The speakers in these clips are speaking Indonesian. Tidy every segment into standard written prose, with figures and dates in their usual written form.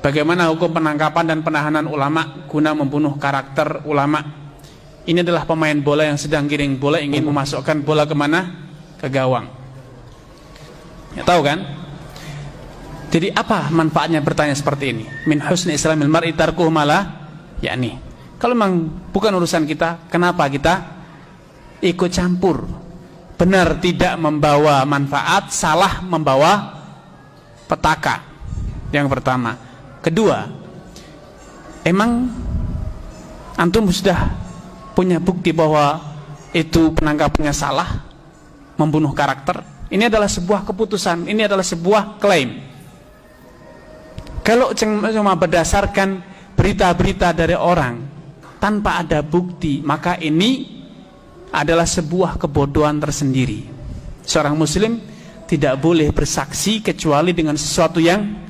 Bagaimana hukum penangkapan dan penahanan ulama guna membunuh karakter ulama? Ini adalah pemain bola yang sedang giring bola, ingin memasukkan bola kemana? Ke gawang. Ya, tahu kan? Jadi apa manfaatnya bertanya seperti ini? Min husni islamil mar'i tarkuhu malah yakni. Kalau memang bukan urusan kita, kenapa kita ikut campur? Benar tidak membawa manfaat, salah membawa petaka. Yang pertama. Kedua, emang antum sudah punya bukti bahwa itu penangkapannya salah, membunuh karakter? Ini adalah sebuah keputusan, ini adalah sebuah klaim. Kalau cuma berdasarkan berita-berita dari orang tanpa ada bukti, maka ini adalah sebuah kebodohan tersendiri. Seorang muslim tidak boleh bersaksi kecuali dengan sesuatu yang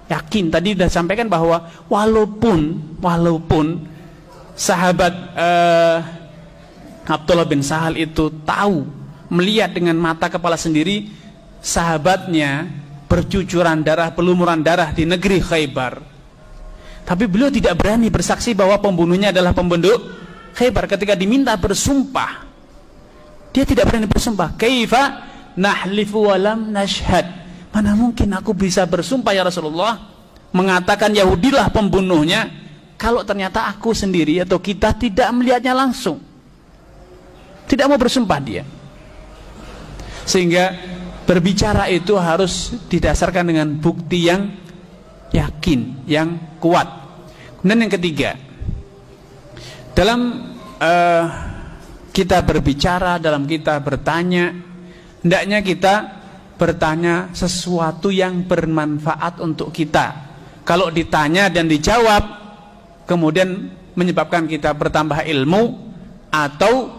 yakin. Tadi sudah sampaikan bahwa walaupun sahabat Abdullah bin Sahal itu tahu, melihat dengan mata kepala sendiri sahabatnya bercucuran darah, pelumuran darah di negeri Khaybar, tapi beliau tidak berani bersaksi bahwa pembunuhnya adalah pembunuh Khaybar. Ketika diminta bersumpah, dia tidak berani bersumpah. Kaifa nahlifu walam nashhad, mana mungkin aku bisa bersumpah ya Rasulullah, mengatakan Yahudilah pembunuhnya, kalau ternyata aku sendiri atau kita tidak melihatnya langsung. Tidak mau bersumpah dia. Sehingga berbicara itu harus didasarkan dengan bukti yang yakin, yang kuat. Kemudian yang ketiga, dalam kita berbicara, dalam kita bertanya, hendaknya kita bertanya sesuatu yang bermanfaat untuk kita. Kalau ditanya dan dijawab kemudian menyebabkan kita bertambah ilmu atau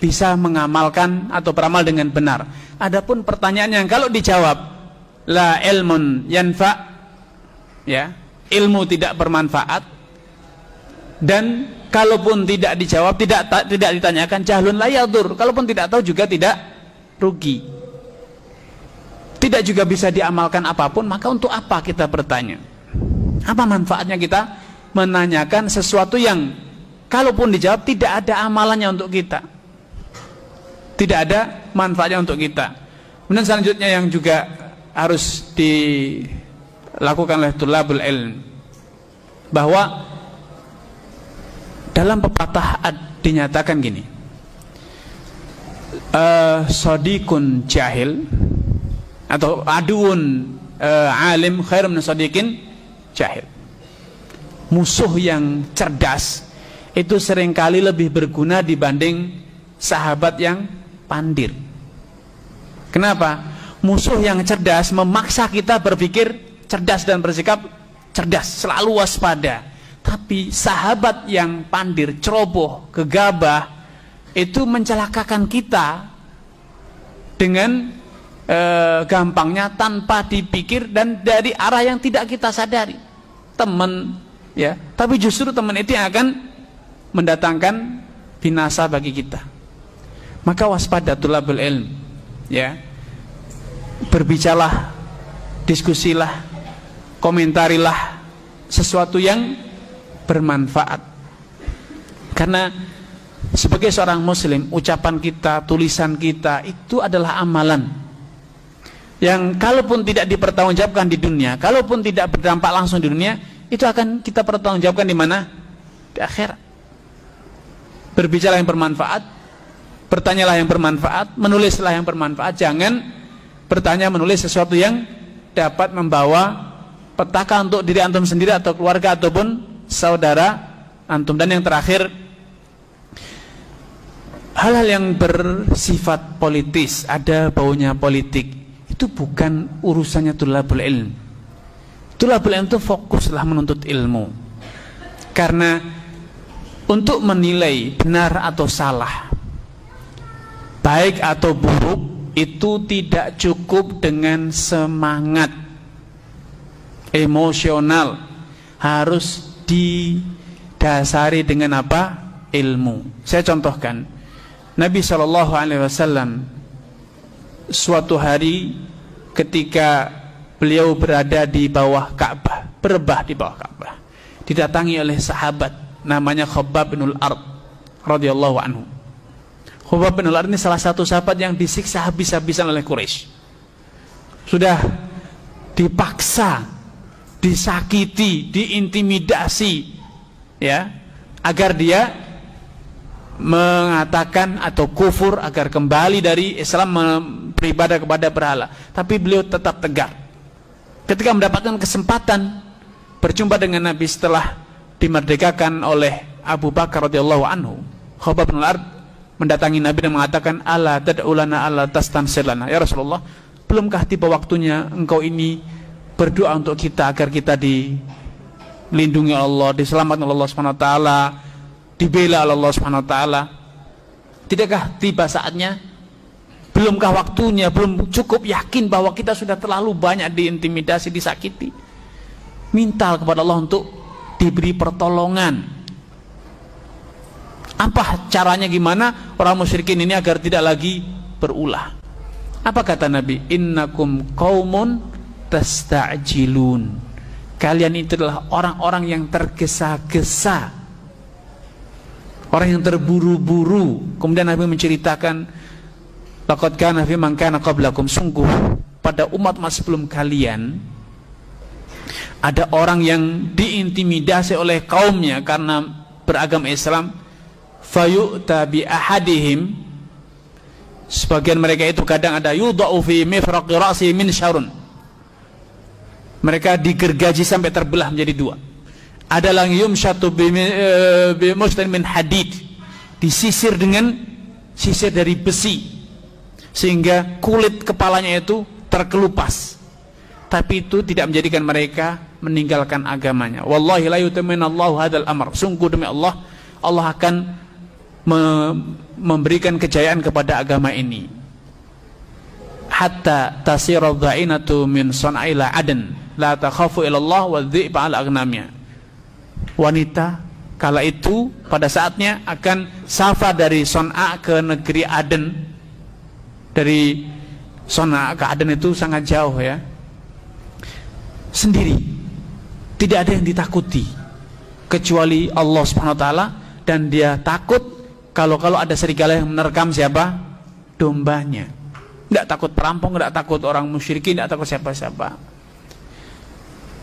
bisa mengamalkan atau beramal dengan benar. Adapun pertanyaan yang kalau dijawab la ilmun yanfa, ya, ilmu tidak bermanfaat, dan kalaupun tidak dijawab, tidak ditanyakan, jahlun la yadur, kalaupun tidak tahu juga tidak rugi, tidak juga bisa diamalkan apapun, maka untuk apa kita bertanya? Apa manfaatnya kita menanyakan sesuatu yang kalaupun dijawab tidak ada amalannya untuk kita, tidak ada manfaatnya untuk kita. Kemudian selanjutnya yang juga harus dilakukan oleh tulabul ilm, bahwa dalam pepatah dinyatakan gini, sadiqun jahil atau aduun alim khairum min sadiqin jahil. Musuh yang cerdas itu seringkali lebih berguna dibanding sahabat yang pandir. Kenapa? Musuh yang cerdas memaksa kita berpikir cerdas dan bersikap cerdas, selalu waspada. Tapi sahabat yang pandir, ceroboh, gegabah, itu mencelakakan kita dengan gampangnya tanpa dipikir dan dari arah yang tidak kita sadari. Teman, ya, tapi justru teman itu yang akan mendatangkan binasa bagi kita. Maka waspada tulabul ilm, ya, berbicaralah, diskusilah, komentarilah sesuatu yang bermanfaat. Karena sebagai seorang muslim, ucapan kita, tulisan kita itu adalah amalan yang kalaupun tidak dipertanggungjawabkan di dunia, kalaupun tidak berdampak langsung di dunia, itu akan kita pertanggungjawabkan di mana? Di akhirat. Berbicara yang bermanfaat, bertanyalah yang bermanfaat, menulislah yang bermanfaat. Jangan bertanya menulis sesuatu yang dapat membawa petaka untuk diri antum sendiri atau keluarga ataupun saudara antum. Dan yang terakhir, hal-hal yang bersifat politis, ada baunya politik, itu bukan urusannya tulabul ilm. Tulabul ilm itu fokuslah menuntut ilmu. Karena untuk menilai benar atau salah, baik atau buruk, itu tidak cukup dengan semangat emosional, harus didasari dengan apa? Ilmu. Saya contohkan, Nabi SAW suatu hari ketika beliau berada di bawah Ka'bah, berebah di bawah Ka'bah. Didatangi oleh sahabat namanya Khabbab bin al-Ard radhiyallahu anhu. Khabbab bin al-Ard ini salah satu sahabat yang disiksa habis-habisan oleh Quraisy. Sudah dipaksa, disakiti, diintimidasi, ya, agar dia mengatakan atau kufur, agar kembali dari Islam beribadah kepada berhala. Tapi beliau tetap tegar. Ketika mendapatkan kesempatan berjumpa dengan Nabi setelah dimerdekakan oleh Abu Bakar radhiyallahu anhu, Khabbab bin al-Ard mendatangi Nabi dan mengatakan, "Ala tad'u lana alla tastansir lana." Ya Rasulullah, belumkah tiba waktunya engkau ini berdoa untuk kita agar kita dilindungi Allah, diselamatkan oleh Allah Subhanahu wa taala, dibela oleh Allah Subhanahu wa taala? Tidakkah tiba saatnya? Belumkah waktunya? Belum cukup yakin bahwa kita sudah terlalu banyak diintimidasi, disakiti? Minta kepada Allah untuk diberi pertolongan. Apa caranya, gimana orang musyrikin ini agar tidak lagi berulah? Apa kata Nabi? Innakum qaumun tasta'jilun. Kalian itu adalah orang-orang yang tergesa-gesa, orang yang terburu-buru. Kemudian Nabi menceritakan, laqad kana fi man kana qablakum, sungguh pada umat sebelum kalian ada orang yang diintimidasi oleh kaumnya karena beragama Islam. Fayu'ta bi ahadihim, sebagian mereka itu kadang ada yudha'u fi mifraqi ra'si min syarun, mereka digergaji sampai terbelah menjadi dua. Ada yang yumsyatu bi mustin min hadid, disisir dengan sisir dari besi sehingga kulit kepalanya itu terkelupas. Tapi itu tidak menjadikan mereka meninggalkan agamanya. Wallahi la yutaminallahu hadzal amr, sungguh demi Allah, Allah akan memberikan kejayaan kepada agama ini. Hatta tasira dhainatu min sun'aila adan la takhafu ilallah wa dhi'ba ala aghnamia. Wanita kala itu pada saatnya akan safar dari Son'a ke negeri Aden. Dari Son'a ke Aden itu sangat jauh, ya, sendiri, tidak ada yang ditakuti kecuali Allah Subhanahu wa taala, dan dia takut kalau ada serigala yang menerkam siapa? Dombanya. Tidak takut perampok, tidak takut orang musyrikin, tidak takut siapa-siapa.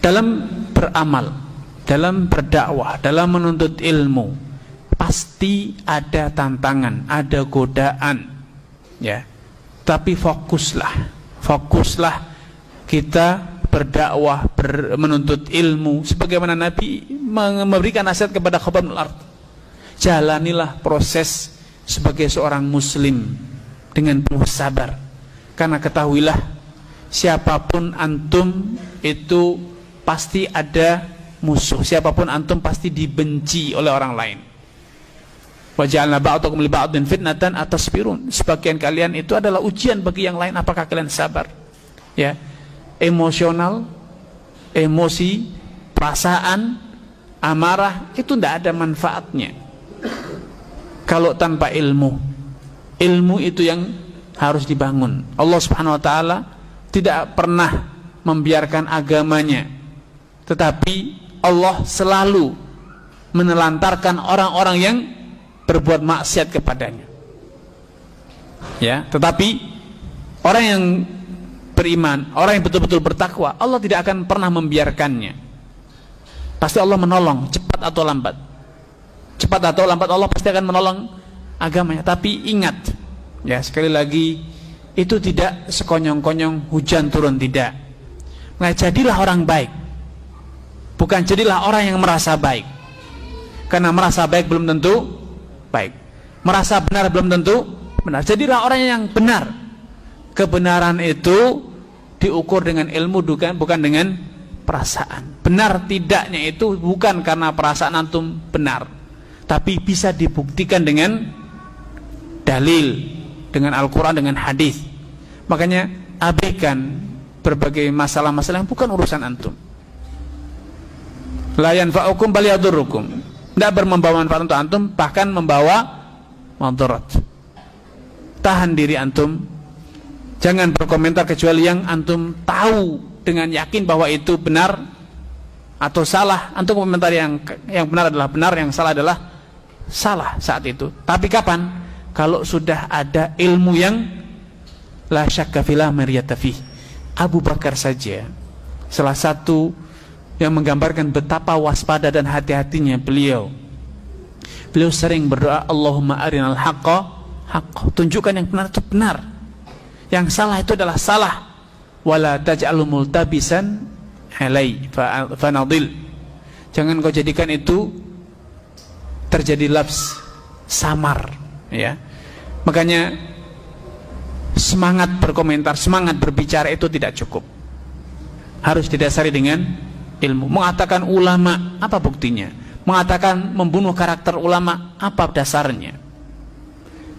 Dalam beramal, dalam berdakwah, dalam menuntut ilmu, pasti ada tantangan, ada godaan, ya. Tapi fokuslah kita berdakwah, menuntut ilmu sebagaimana Nabi memberikan nasihat kepada Khabbab bin al-Ard. Jalanilah proses sebagai seorang muslim dengan penuh sabar, karena ketahuilah siapapun antum itu pasti ada musuh, siapapun antum pasti dibenci oleh orang lain. Wa ja'alna ba'dakum li ba'din fitnatan atasbirun, sebagian kalian itu adalah ujian bagi yang lain, apakah kalian sabar? Ya, emosional, emosi, perasaan, amarah itu tidak ada manfaatnya kalau tanpa ilmu. Ilmu itu yang harus dibangun. Allah Subhanahu wa taala tidak pernah membiarkan agamanya, tetapi Allah selalu menelantarkan orang-orang yang berbuat maksiat kepadanya, ya. Tetapi orang yang beriman, orang yang betul-betul bertakwa, Allah tidak akan pernah membiarkannya. Pasti Allah menolong, cepat atau lambat. Cepat atau lambat Allah pasti akan menolong agamanya. Tapi ingat, ya, sekali lagi, itu tidak sekonyong-konyong hujan turun, tidak. Nah, jadilah orang baik, bukan jadilah orang yang merasa baik. Karena merasa baik belum tentu baik, merasa benar belum tentu benar. Jadilah orang yang benar. Kebenaran itu diukur dengan ilmu, bukan dengan perasaan. Benar tidaknya itu bukan karena perasaan antum benar, tapi bisa dibuktikan dengan dalil, dengan Al-Quran, dengan hadis. Makanya abaikan berbagai masalah-masalah yang bukan urusan antum. La yanfa'ukum bal yadurrukum, tidak membawa manfaat untuk antum, bahkan membawa mudarat. Tahan diri antum, jangan berkomentar kecuali yang antum tahu dengan yakin bahwa itu benar, atau salah, antum komentari yang benar adalah benar, yang salah adalah salah saat itu. Tapi kapan? Kalau sudah ada ilmu yang la syakka filah mariyata fih. Abu Bakar saja salah satu yang menggambarkan betapa waspada dan hati-hatinya beliau. Beliau sering berdoa, Allahumma arinal haqqa haqqa, tunjukkan yang benar itu benar, yang salah itu adalah salah, wala taj'alu multabisan alai fanadil, jangan kau jadikan itu terjadi labs, samar, ya. Makanya semangat berkomentar, semangat berbicara itu tidak cukup, harus didasari dengan ilmu. Mengatakan ulama, apa buktinya? Mengatakan membunuh karakter ulama, apa dasarnya?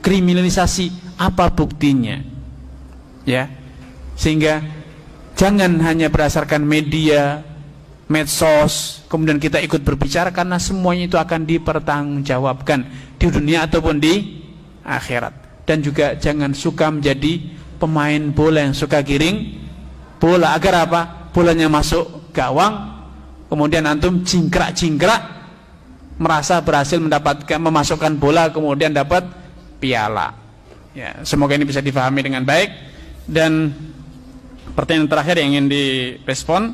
Kriminalisasi, apa buktinya? Ya, sehingga jangan hanya berdasarkan media, medsos, kemudian kita ikut berbicara, karena semuanya itu akan dipertanggungjawabkan di dunia ataupun di akhirat. Dan juga jangan suka menjadi pemain bola yang suka giring bola, agar apa? Bolanya masuk gawang, kemudian antum jingkrak-jingkrak merasa berhasil memasukkan bola, kemudian dapat piala. Ya, semoga ini bisa difahami dengan baik. Dan pertanyaan terakhir yang ingin direspon,